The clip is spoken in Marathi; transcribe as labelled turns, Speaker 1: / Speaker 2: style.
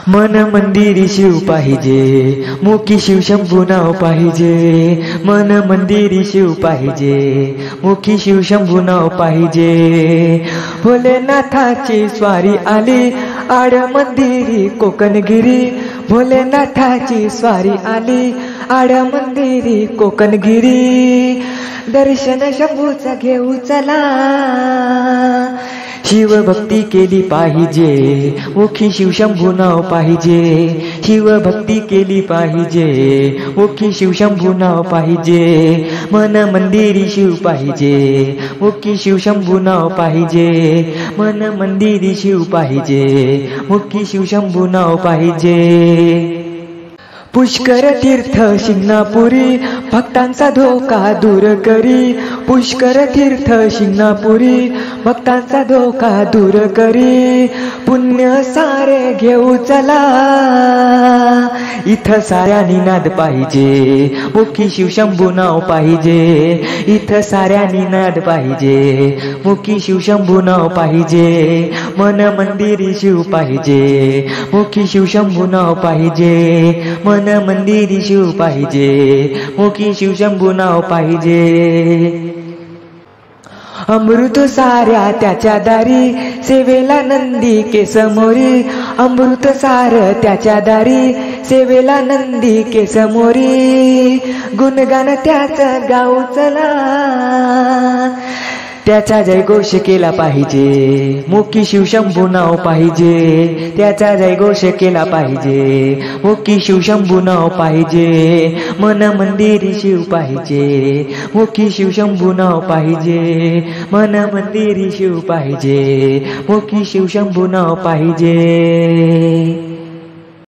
Speaker 1: मन मंदिरी शिव पाहिजे, मुखी शिव शंभू नाव पाहिजे। मन मंदिरी शिव पाहिजे, मुखी शिव शंभू नाव पाहिजे। भोलेनाथाची स्वारी आली आड मंदिरी कोकणगिरी। भोलेनाथाची स्वारी आली आड मंदिरी कोकणगिरी। दर्शन शंभूचा घेऊ चला, शिवभक्ती केली पाहिजे, मुखी शिव शंभू नाव पाहिजे। शिवभक्ती केली पाहिजे, मुखी शिव शंभू नाव पाहिजे। मन मंदिरी शिव पाहिजे, मुखी शिव शंभू नाव पाहिजे। मन मंदिरी शिव पाहिजे, मुखी शिव शंभू नाव पाहिजे। पुष्कर तीर्थ शिंगणापुरी, भक्तांचा धोका दूर करी। पुष्कर तीर्थ शिंगणापुरी, भक्तांचा धोका दूर करी। पुण्य सारे घेऊ चला, इथं साऱ्यांनी नाद पाहिजे, मुखी शिव शंभू नाव पाहिजे। इथं साऱ्यांनी नाद पाहिजे, मुखी शिव शंभू नाव पाहिजे। मन मंदिरी शिव पाहिजे, मुखी शिव शंभू नाव पाहिजे। मन मंदिरी शिव पाहिजे, मुखी शिव शंभू नाव पाहिजे। अमृत साऱ्या त्याच्या दारी, सेवेला नंदी केसमोरी। अमृत सार त्याच्या दारी, सेवेला नंदी केसमोरी। गुणगान त्याचं गाऊ चला, त्याचा जयघोष केला पाहिजे, मुखी शिव शंभू नाव पाहिजे। त्याचा जयघोष केला पाहिजे, मुखी शिव शंभू नाव पाहिजे। मन मंदिरी शिव पाहिजे, मुखी शिव शंभू नाव पाहिजे। मन मंदिरी शिव पाहिजे, मुखी शिव शंभू नाव पाहिजे।